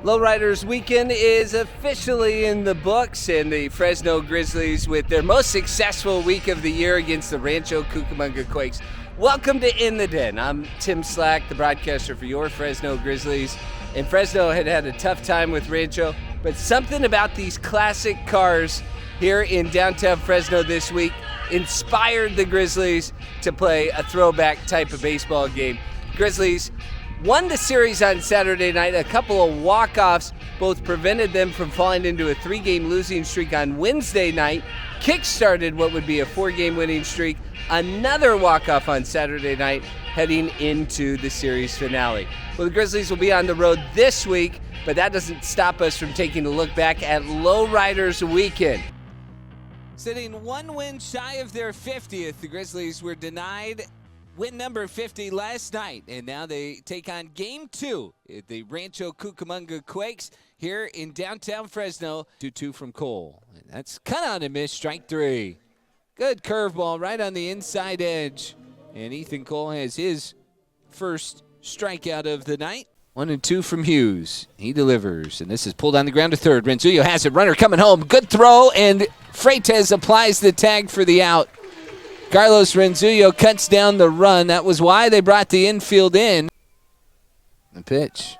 Lowriders weekend is officially in the books, and the Fresno Grizzlies with their most successful week of the year against the Rancho Cucamonga Quakes. Welcome to In the Den. I'm Tim Slack, the broadcaster for your Fresno Grizzlies. And Fresno had a tough time with Rancho, but something about these classic cars here in downtown Fresno this week inspired the Grizzlies to play a throwback type of baseball game. Grizzlies won the series on Saturday night. A couple of walk-offs both prevented them from falling into a 3-game losing streak on Wednesday night, kick-started what would be a 4-game winning streak. Another walk-off on Saturday night heading into the series finale. Well, the Grizzlies will be on the road this week, but that doesn't stop us from taking a look back at Lowriders weekend. Sitting one win shy of their 50th, the Grizzlies were denied win number 50 last night, and now they take on Game 2 at the Rancho Cucamonga Quakes here in downtown Fresno. 2-2 from Cole. And that's cut on a miss, strike 3. Good curveball right on the inside edge. And Ethan Cole has his first strikeout of the night. 1-2 from Hughes. He delivers, and this is pulled on the ground to third. Renzullo has it, runner coming home. Good throw, and Freitas applies the tag for the out. Carlos Renzullo cuts down the run. That was why they brought the infield in. The pitch.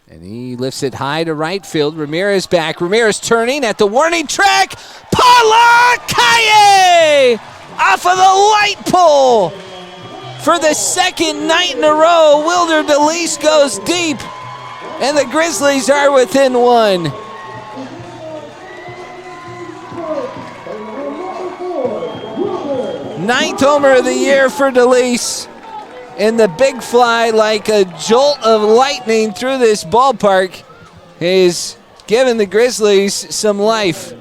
And he lifts it high to right field. Ramirez back. Ramirez turning at the warning track. Palakaye off of the light pole. For the second night in a row, Wilder DeLeese goes deep. And the Grizzlies are within one. Ninth homer of the year for DeLeese. And the big fly, like a jolt of lightning through this ballpark, is giving the Grizzlies some life.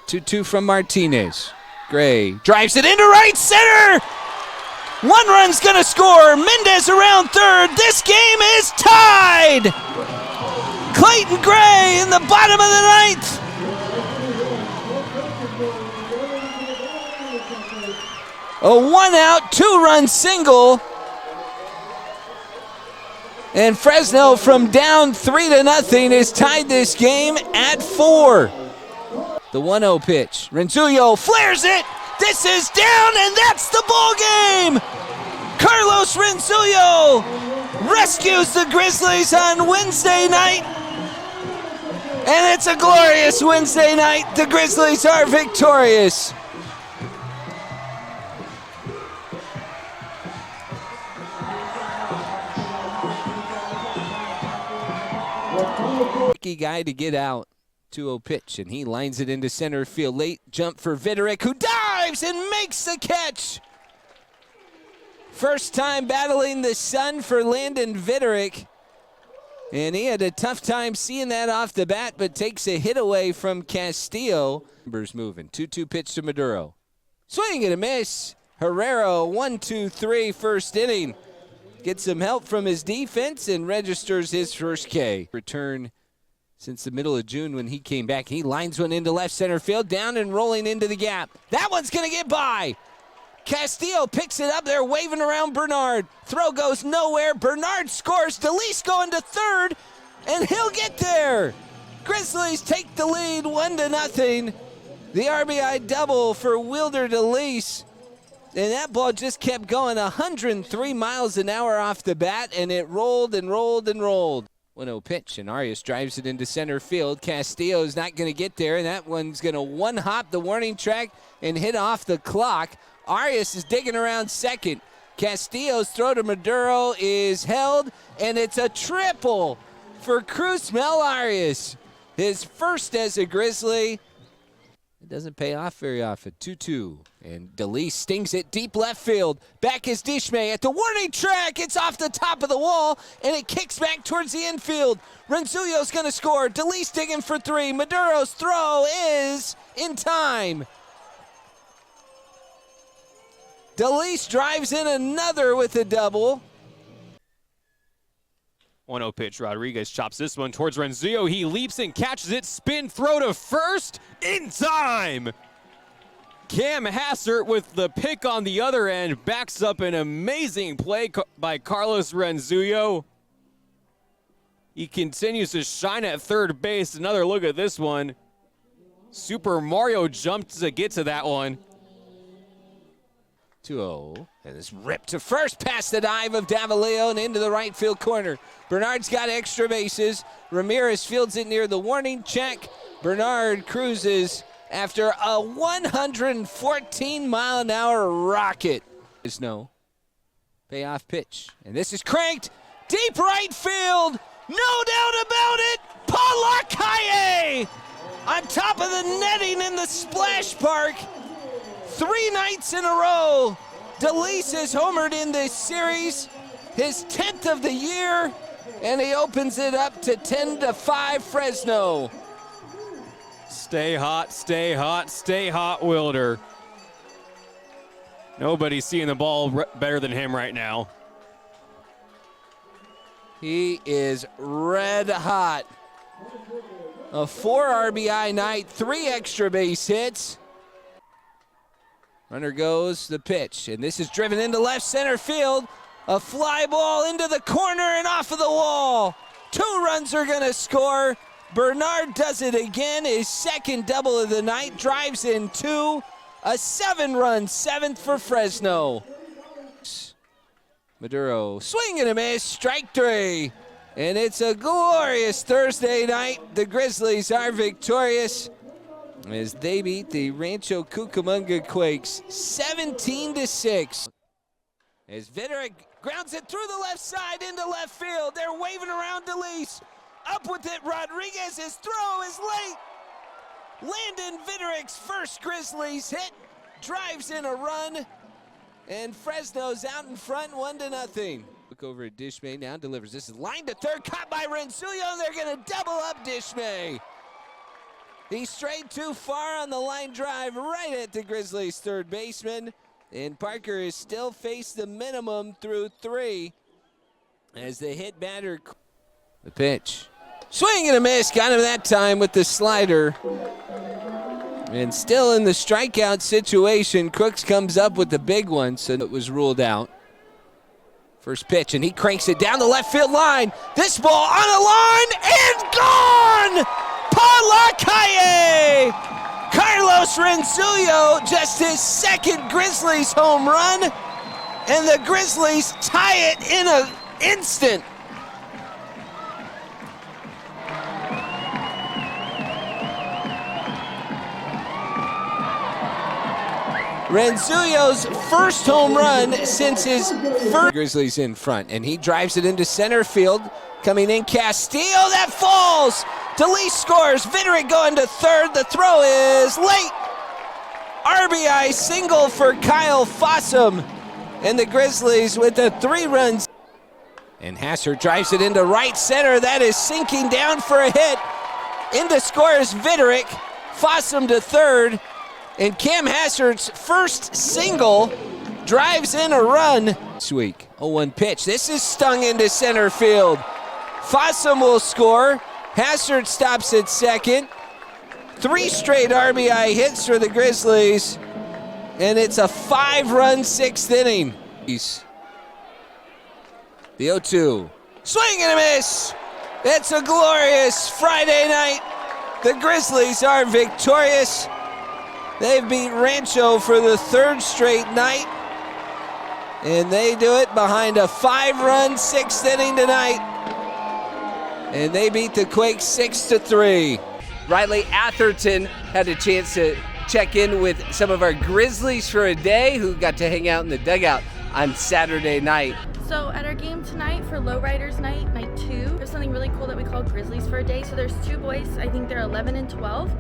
2-2 from Martinez. Gray drives it into right center. One run's going to score. Mendez around third. This game is tied. Clayton Gray in the bottom of the ninth. A 1-out, 2-run single. And Fresno from down 3-0 has tied this game at 4. The 1-0 pitch. Renzullo flares it. This is down, and that's the ball game. Carlos Renzullo rescues the Grizzlies on Wednesday night. And it's a glorious Wednesday night. The Grizzlies are victorious. Tricky guy to get out. 2-0 pitch, and he lines it into center field. Late jump for Viderick, who dives and makes the catch. First time battling the sun for Landon Viderick. And he had a tough time seeing that off the bat, but takes a hit away from Castillo. Numbers moving. 2-2 pitch to Maduro. Swing and a miss. Herrera, 1-2-3 first inning. Gets some help from his defense and registers his first K. Return since the middle of June when he came back. He lines one into left center field, down and rolling into the gap. That one's going to get by. Castillo picks it up there, waving around Bernard. Throw goes nowhere. Bernard scores. DeLeese going to third, and he'll get there. Grizzlies take the lead 1-0. The RBI double for Wilder DeLeese. And that ball just kept going 103 miles an hour off the bat, and it rolled and rolled and rolled. 1-0 pitch, and Arias drives it into center field. Castillo's not going to get there, and that one's going to one-hop the warning track and hit off the clock. Arias is digging around second. Castillo's throw to Maduro is held, and it's a triple for Cruzmel Arias. His first as a Grizzly. It doesn't pay off very often. 2-2. And DeLeese stings it deep left field. Back is Dishmay at the warning track. It's off the top of the wall, and it kicks back towards the infield. Renzullo's going to score. DeLeese digging for 3. Maduro's throw is in time. DeLeese drives in another with a double. 1-0 pitch. Rodriguez chops this one towards Renzullo. He leaps and catches it. Spin throw to first in time. Cam Hassert with the pick on the other end backs up an amazing play by Carlos Renzullo. He continues to shine at third base. Another look at this one. Super Mario jumped to get to that one. 2-0, and it's ripped to first past the dive of Davaleo and into the right field corner. Bernard's got extra bases. Ramirez fields it near the warning check. Bernard cruises after a 114-mile-an-hour rocket. There's no payoff pitch, and this is cranked deep right field. No doubt about it. Palakaye on top of the netting in the splash park. 3 nights in a row, DeLeese has homered in this series, his 10th of the year, and he opens it up to 10-5 Fresno. Stay hot, stay hot, stay hot, Wilder. Nobody's seeing the ball better than him right now. He is red hot. A 4 RBI night, 3 extra base hits. Runner goes, the pitch, and this is driven into left center field. A fly ball into the corner and off of the wall. 2 runs are gonna score. Bernard does it again, his second double of the night, drives in 2. A 7-run 7th for Fresno. Maduro, swing and a miss, strike 3. And it's a glorious Thursday night. The Grizzlies are victorious as they beat the Rancho Cucamonga Quakes 17-6. As Viderick grounds it through the left side into left field. They're waving around DeLeese. Up with it, Rodriguez's throw is late. Landon Viderick's first Grizzlies hit drives in a run, and Fresno's out in front 1-0. Look over at Dishmay, now delivers. This is line to third, caught by Renzulo, and they're gonna double up Dishmay. He strayed too far on the line drive right at the Grizzlies' third baseman, and Parker has still faced the minimum through 3 as the hit batter. The pitch. Swing and a miss, got him that time with the slider. And still in the strikeout situation, Crooks comes up with the big one, so it was ruled out. First pitch, and he cranks it down the left field line. This ball on a line and gone! Palakaye! Carlos Renzulo, just his second Grizzlies home run, and the Grizzlies tie it in an instant. Renzulo's first home run since his first. Grizzlies in front, and he drives it into center field. Coming in, Castillo, that falls. DeLeese scores. Viderick going to third. The throw is late. RBI single for Kyle Fossum, and the Grizzlies with a 3 runs. And Hasser drives it into right center. That is sinking down for a hit. Into scores Viderick. Fossum to third. And Cam Hassert's first single drives in a run. This week, 0-1 pitch. This is stung into center field. Fossum will score. Hassert stops at second. 3 straight RBI hits for the Grizzlies. And it's a 5-run 6th inning. The 0-2. Swing and a miss. It's a glorious Friday night. The Grizzlies are victorious. They've beat Rancho for the 3rd straight night, and they do it behind a 5-run 6th inning tonight, and they beat the Quakes 6-3. Riley Atherton had a chance to check in with some of our Grizzlies for a day who got to hang out in the dugout on Saturday night. So at our game tonight for Lowriders Night, night 2, there's something really cool that we call Grizzlies for a day. So there's 2 boys, I think they're 11 and 12,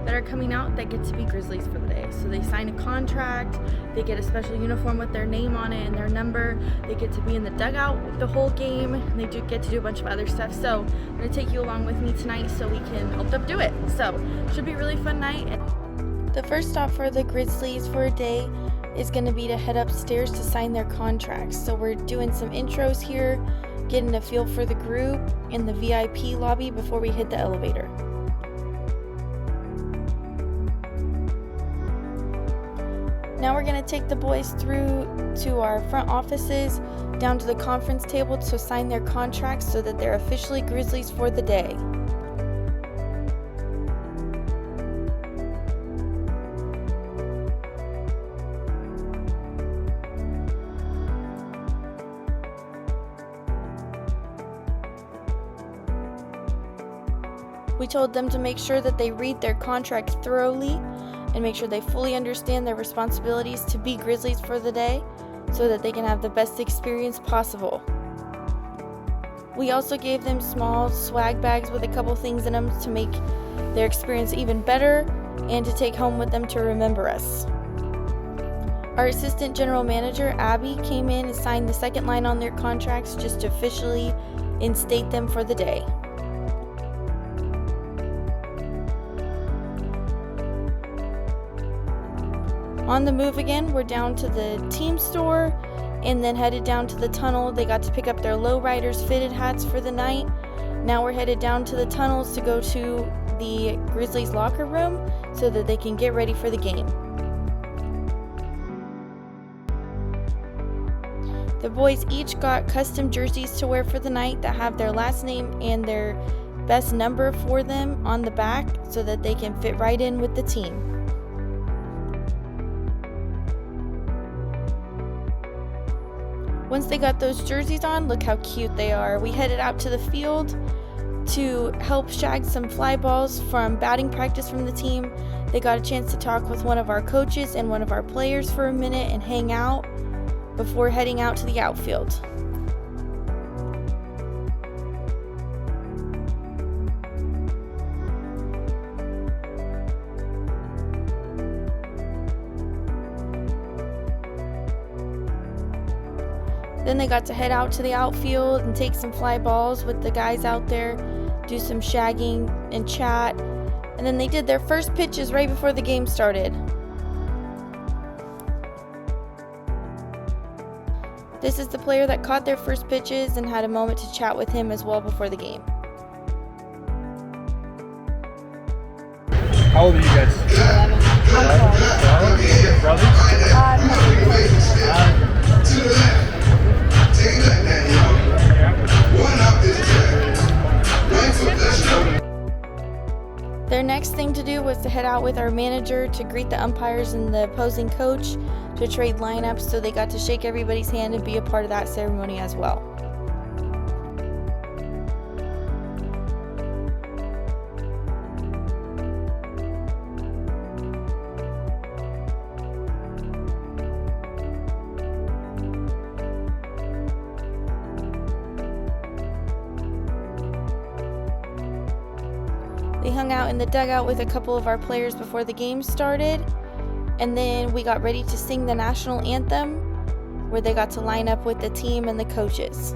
that are coming out that get to be Grizzlies for the day. So they sign a contract, they get a special uniform with their name on it and their number, they get to be in the dugout the whole game, and they get to do a bunch of other stuff. So I'm gonna take you along with me tonight so we can help them do it. So should be a really fun night. The first stop for the Grizzlies for a day is going to be to head upstairs to sign their contracts. So we're doing some intros here, getting a feel for the group in the VIP lobby before we hit the elevator. Now we're going to take the boys through to our front offices, down to the conference table to sign their contracts so that they're officially Grizzlies for the day. We told them to make sure that they read their contract thoroughly and make sure they fully understand their responsibilities to be Grizzlies for the day so that they can have the best experience possible. We also gave them small swag bags with a couple things in them to make their experience even better and to take home with them to remember us. Our assistant general manager, Abby, came in and signed the second line on their contracts just to officially instate them for the day. On the move again, we're down to the team store and then headed down to the tunnel. They got to pick up their lowriders fitted hats for the night. Now we're headed down to the tunnels to go to the Grizzlies locker room so that they can get ready for the game. The boys each got custom jerseys to wear for the night that have their last name and their best number for them on the back so that they can fit right in with the team. Once they got those jerseys on, look how cute they are. We headed out to the field to help shag some fly balls from batting practice from the team. They got a chance to talk with one of our coaches and one of our players for a minute and hang out before heading out to the outfield. Then they got to head out to the outfield and take some fly balls with the guys out there, do some shagging and chat. And then they did their first pitches right before the game started. This is the player that caught their first pitches and had a moment to chat with him as well before the game. How old are you guys? 11. I'm 12. Brothers? Their next thing to do was to head out with our manager to greet the umpires and the opposing coach to trade lineups, so they got to shake everybody's hand and be a part of that ceremony as well. We hung out in the dugout with a couple of our players before the game started, and then we got ready to sing the national anthem, where they got to line up with the team and the coaches.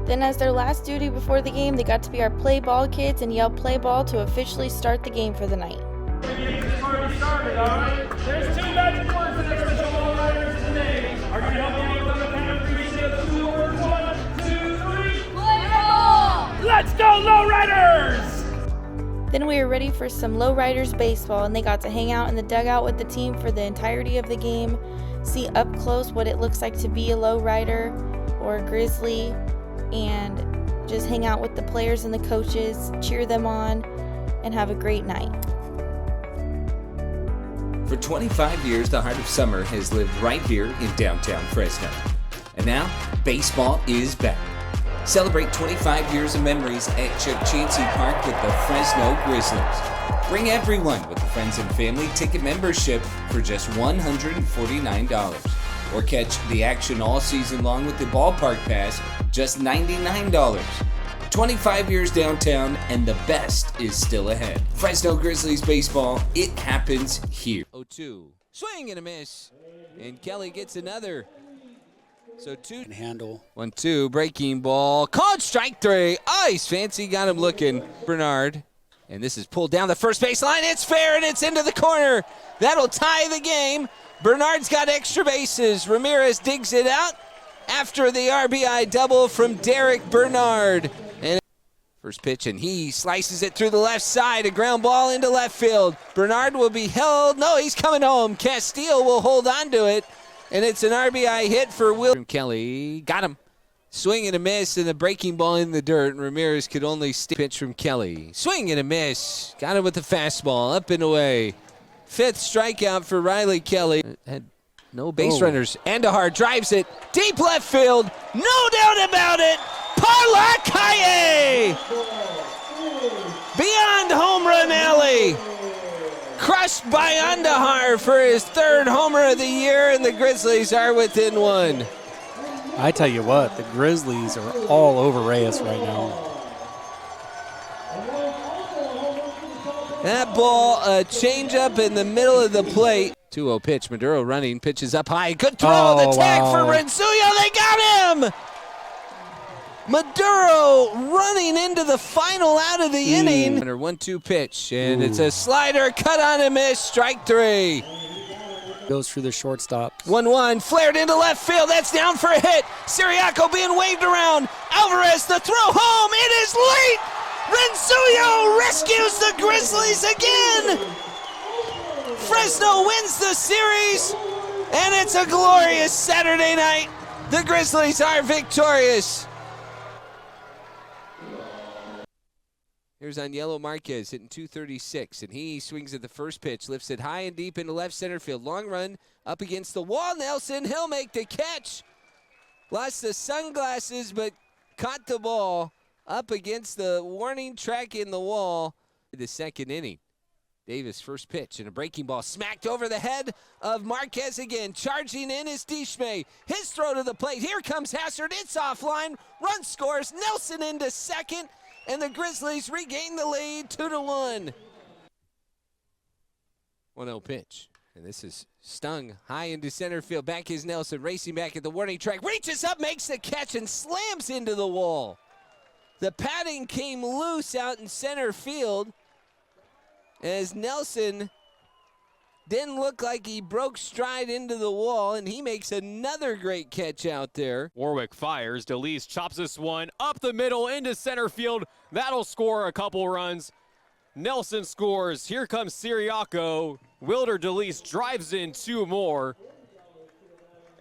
Then as their last duty before the game, they got to be our play ball kids and yell play ball to officially start the game for the night. This already started, all right? There's two magic words that are special lowriders today. Are you going to help me out with the count of three? Say 2 words. 1, 2, 3. Play ball! Let's go, lowriders! Then we were ready for some lowriders baseball, and they got to hang out in the dugout with the team for the entirety of the game, see up close what it looks like to be a lowrider or a Grizzly, and just hang out with the players and the coaches, cheer them on, and have a great night. For 25 years, the Heart of Summer has lived right here in downtown Fresno. And now, baseball is back. Celebrate 25 years of memories at Chuck Chansey Park with the Fresno Grizzlies. Bring everyone with the friends and family ticket membership for just $149. Or catch the action all season long with the ballpark pass, just $99. 25 years downtown, and the best is still ahead. Fresno Grizzlies baseball, it happens here. 0-2. Swing and a miss. And Kelly gets another. So 2 Handle. 1-2, breaking ball. Called strike 3. Ice. Fancy got him looking. Bernard. And this is pulled down the first base line. It's fair, and it's into the corner. That'll tie the game. Bernard's got extra bases. Ramirez digs it out after the RBI double from Derek Bernard. And First pitch, and he slices it through the left side. A ground ball into left field. Bernard will be held. No, he's coming home. Castile will hold on to it, and it's an RBI hit for Will. Kelly got him. Swing and a miss, and the breaking ball in the dirt. And Ramirez could only pitch from Kelly. Swing and a miss. Got him with the fastball. Up and away. Fifth strikeout for Riley Kelly. Had no base runners. Andahar drives it. Deep left field. No doubt about it. Parlakaye! Beyond home run alley. Crushed by Andahar for his third homer of the year, and the Grizzlies are within one. I tell you what, the Grizzlies are all over Reyes right now. That ball, a changeup in the middle of the plate. 2-0 pitch. Maduro running, pitches up high. Good throw. The tag for Renzuyo. They got him. Maduro running into the final out of the inning. 1-2 pitch, and it's a slider. Cut on and miss. Strike three. Goes through the shortstop. 1-1, flared into left field. That's down for a hit. Siriaco being waved around. Alvarez, the throw home. It is late. Renzuyo rescues the Grizzlies again. Fresno wins the series, and it's a glorious Saturday night. The Grizzlies are victorious. Here's Aniello Marquez hitting .236, and he swings at the first pitch, lifts it high and deep into left center field. Long run up against the wall. Nelson, he'll make the catch. Lost the sunglasses, but caught the ball up against the warning track in the wall. The second inning. Davis first pitch, and a breaking ball smacked over the head of Marquez again. Charging in is Dishme. His throw to the plate. Here comes Hassard. It's offline. Run scores. Nelson into second. And the Grizzlies regain the lead 2-1. 1-0 pitch. And this is stung high into center field. Back is Nelson racing back at the warning track. Reaches up, makes the catch, and slams into the wall. The padding came loose out in center field as Nelson didn't look like he broke stride into the wall, and he makes another great catch out there. Warwick fires. DeLeese chops this one up the middle into center field. That'll score a couple runs. Nelson scores. Here comes Siriaco. Wilder DeLeese drives in two more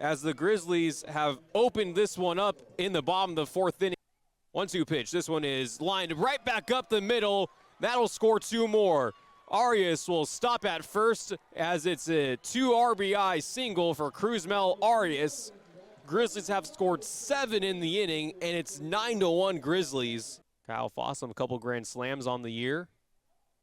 as the Grizzlies have opened this one up in the bottom of the fourth inning. 1-2 pitch. This one is lined right back up the middle. That'll score two more. Arias will stop at first as it's a 2 RBI single for Cruzmel Arias. Grizzlies have scored 7 in the inning, and it's 9-1 Grizzlies. Kyle Fossum, a couple grand slams on the year.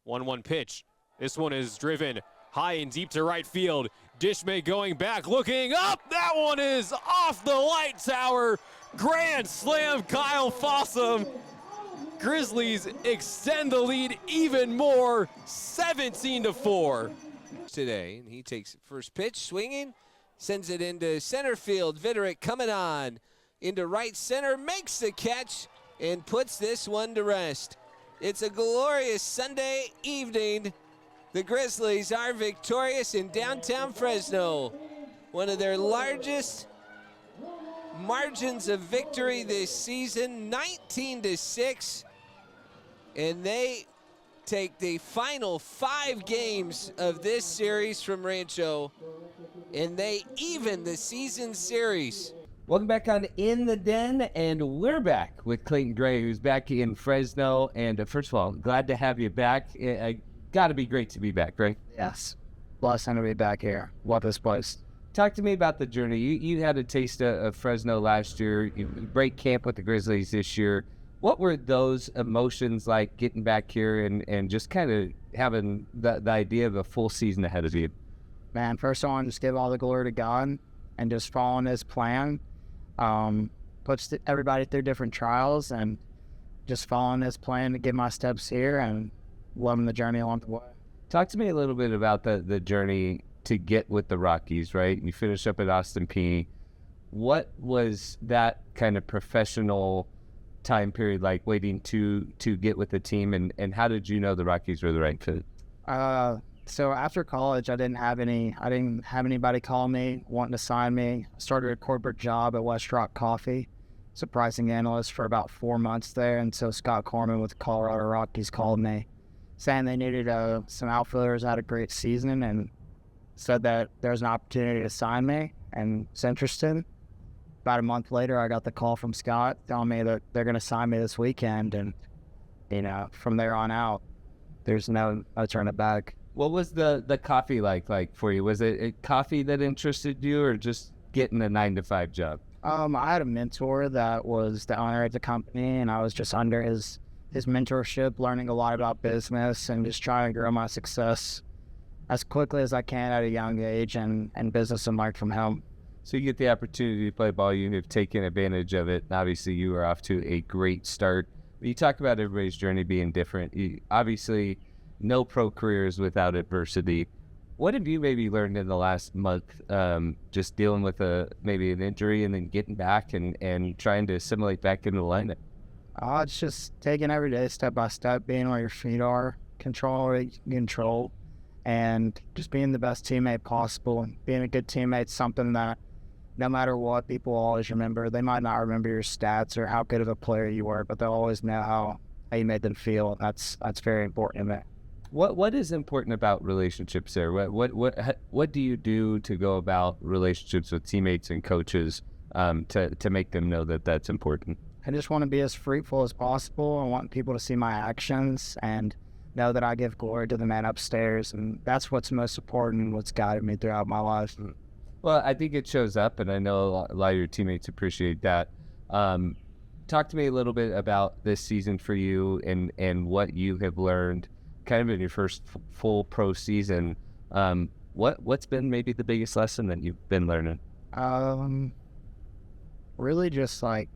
1-1 pitch. This one is driven high and deep to right field. Dishme going back, looking up. That one is off the light tower. Grand slam, Kyle Fossum. Grizzlies extend the lead even more, 17-4. Today, and he takes first pitch, swinging, sends it into center field. Viderick coming on into right center, makes the catch, and puts this one to rest. It's a glorious Sunday evening. The Grizzlies are victorious in downtown Fresno. One of their largest margins of victory this season, 19-6. And they take the final 5 games of this series from Rancho, and they even the season series. Welcome back on In the Den, and we're back with Clayton Gray, who's back in Fresno. And first of all, glad to have you back. Got to be great to be back, right? Yes. Blessed to be back here. Love this place. Talk to me about the journey. You had a taste of Fresno last year. You break camp with the Grizzlies this year. What were those emotions like getting back here and just kind of having the idea of a full season ahead of you? Man, first I want to just give all the glory to God and just following his plan. Puts everybody through different trials and just following his plan to get my steps here and loving the journey along the way. Talk to me a little bit about the journey to get with the Rockies, right? You finish up at Austin Peay. What was that kind of professional time period like, waiting to get with the team, and how did you know the Rockies were the right fit? So after college, I didn't have anybody call me wanting to sign me. I started a corporate job at West Rock Coffee. pricing analyst for about 4 months there until Scott Corman with the Colorado Rockies called me saying they needed some outfielders, had a great season, and said that there's an opportunity to sign me and was interested. About a month later, I got the call from Scott telling me that they're going to sign me this weekend, and from there on out, there's no turning back. What was the coffee like for you? Was it coffee that interested you, or just getting a 9-to-5 job? I had a mentor that was the owner of the company, and I was just under his mentorship, learning a lot about business and just trying to grow my success as quickly as I can at a young age and business and learn from him. So you get the opportunity to play ball. You have taken advantage of it. Obviously, you are off to a great start. You talk about everybody's journey being different. Obviously, no pro careers without adversity. What have you maybe learned in the last month, just dealing with maybe an injury and then getting back and trying to assimilate back into the lineup? It's just taking every day step by step, being where your feet are, control, and just being the best teammate possible. Being a good teammate is something that no matter what, people will always remember. They might not remember your stats or how good of a player you were, but they'll always know how you made them feel. That's very important to me. What is important about relationships there? What do you do to go about relationships with teammates and coaches to make them know that that's important? I just want to be as fruitful as possible. I want people to see my actions and know that I give glory to the man upstairs, and that's what's most important and what's guided me throughout my life. Well, I think it shows up, and I know a lot of your teammates appreciate that. Talk to me a little bit about this season for you and what you have learned kind of in your first full pro season. What's been maybe the biggest lesson that you've been learning? Really just like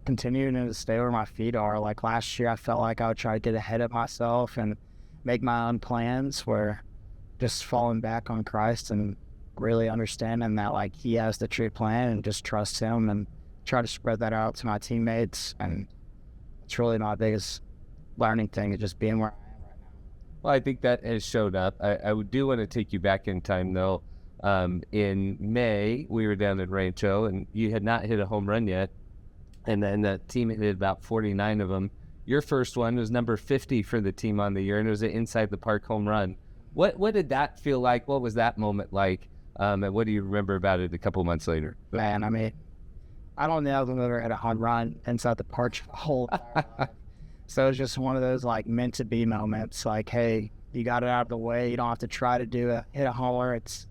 continuing to stay where my feet are. Like last year, I felt like I would try to get ahead of myself and make my own plans, where just falling back on Christ and really understanding that like he has the true plan and just trust him and try to spread that out to my teammates. And it's really my biggest learning thing, is just being where I am right now. Well, I think that has showed up. I do want to take you back in time though. In May, we were down in Rancho and you had not hit a home run yet. And then the team hit about 49 of them. Your first one was number 50 for the team on the year, and it was an inside the park home run. What did that feel like? What was that moment like? And what do you remember about it a couple months later? Man, I mean, I don't know if I've ever had a home run inside the park the whole entire life. So it's just one of those like meant to be moments. Like, hey, you got it out of the way. You don't have to try to hit a homer. It's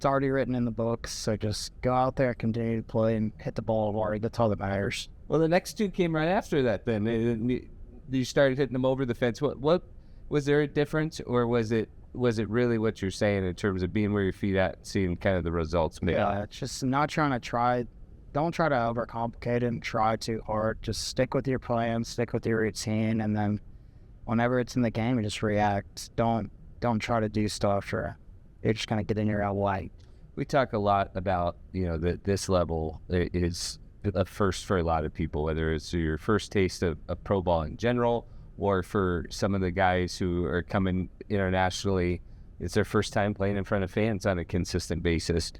already written in the books. So just go out there, continue to play, and hit the ball hard. That's all that matters. Well, the next two came right after that. Then you started hitting them over the fence. What was there a difference, or was it really what you're saying in terms of being where your feet at, seeing kind of the results? Yeah, it's just not trying to don't try to overcomplicate it and try too hard. Just stick with your plan, stick with your routine, and then whenever it's in the game, you just react. Don't try to do stuff or you're just gonna get in your own way. We talk a lot about that this level is a first for a lot of people, whether it's your first taste of pro ball in general, or for some of the guys who are coming internationally, it's their first time playing in front of fans on a consistent basis.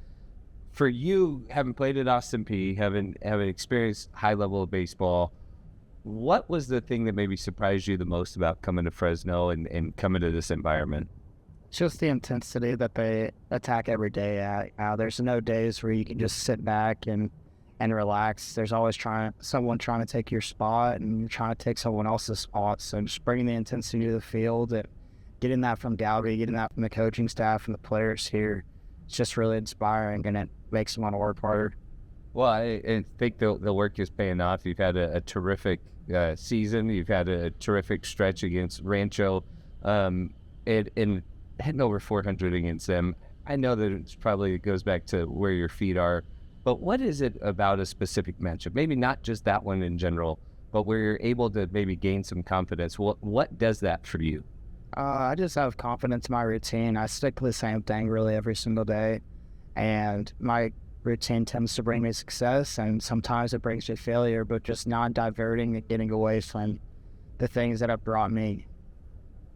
For you, having played at Austin Peay, having experienced high level of baseball, what was the thing that maybe surprised you the most about coming to Fresno and coming to this environment? Just the intensity that they attack every day at. There's no days where you can just sit back and relax. There's always someone trying to take your spot, and you're trying to take someone else's spot. So just bringing the intensity to the field and getting that from Galby, getting that from the coaching staff and the players here, it's just really inspiring, and it makes them want to work harder. Well, I think the work is paying off. You've had a terrific season. You've had a terrific stretch against Rancho, and hitting over 400 against them. I know that it goes back to where your feet are. But what is it about a specific matchup? Maybe not just that one in general, but where you're able to maybe gain some confidence. What does that for you? I just have confidence in my routine. I stick to the same thing really every single day. And my routine tends to bring me success, and sometimes it brings me failure, but just not diverting and getting away from the things that have brought me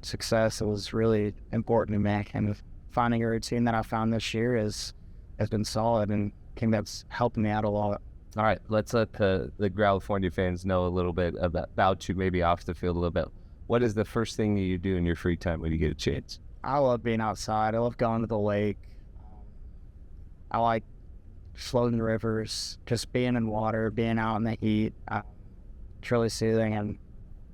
success. It was really important to me. And finding a routine that I found this year has been solid, and I think that's helped me out a lot. All right, let's let the California fans know a little bit about you, maybe off the field a little bit. What is the first thing that you do in your free time when you get a chance? I love being outside. I love going to the lake. I like floating rivers, just being in water, being out in the heat. It's really soothing and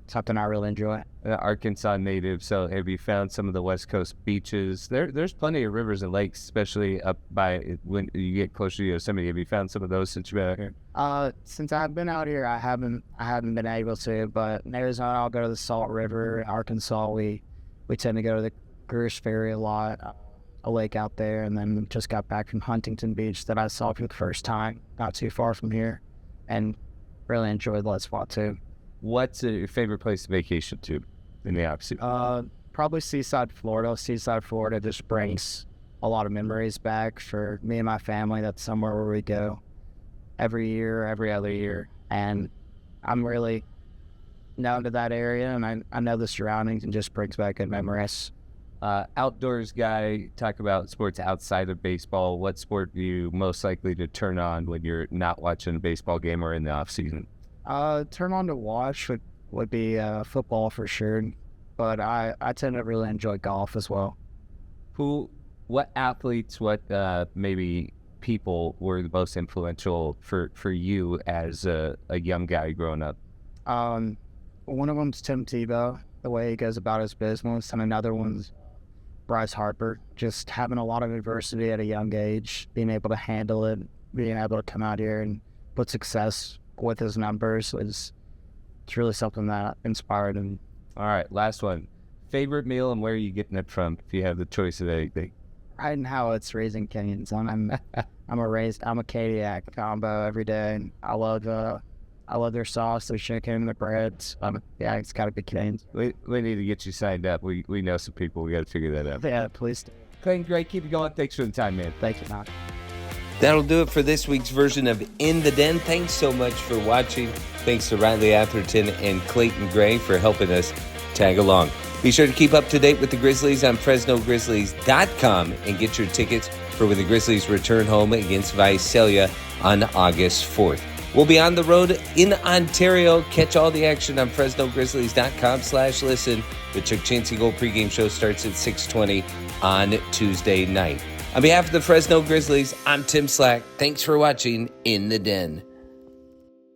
something I really enjoy. Arkansas native, so have you found some of the West Coast beaches? There's plenty of rivers and lakes, especially up by when you get closer to Yosemite. Have you found some of those since you've been out here? Since I've been out here, I haven't been able to. But in Arizona, I'll go to the Salt River. In Arkansas, we tend to go to the Greer's Ferry a lot, a lake out there, and then just got back from Huntington Beach that I saw for the first time, not too far from here, and really enjoyed that spot too. What's your favorite place to vacation to in the opposite? Probably Seaside, Florida. Seaside, Florida just brings a lot of memories back for me and my family. That's somewhere where we go every year, every other year. And I'm really known to that area, and I know the surroundings, and just brings back good memories. Outdoors guy, talk about sports outside of baseball. What sport are you most likely to turn on when you're not watching a baseball game or in the off season? Turn on to watch would be football for sure, but I tend to really enjoy golf as well. What athletes, what maybe people were the most influential for you as a young guy growing up? One of them's Tim Tebow, the way he goes about his business, and another one's Bryce Harper, just having a lot of adversity at a young age, being able to handle it, being able to come out here and put success with his numbers it's really something that inspired him. All right, last one. Favorite meal and where are you getting it from if you have the choice of anything? Right now it's Raising Cane's. I'm a Cadillac combo every day, and I love their sauce, their chicken, their breads. Yeah, it's got to be Cane's. We need to get you signed up. We know some people. We got to figure that out. Yeah, please do. Clayton, great. Keep it going. Thanks for the time, man. Thank you, Matt. That'll do it for this week's version of In the Den. Thanks so much for watching. Thanks to Riley Atherton and Clayton Gray for helping us tag along. Be sure to keep up to date with the Grizzlies on FresnoGrizzlies.com and get your tickets for when the Grizzlies return home against Visalia on August 4th. We'll be on the road in Ontario. Catch all the action on FresnoGrizzlies.com/listen. The Chuck Chansey Gold pregame show starts at 6:20 on Tuesday night. On behalf of the Fresno Grizzlies, I'm Tim Slack. Thanks for watching In the Den.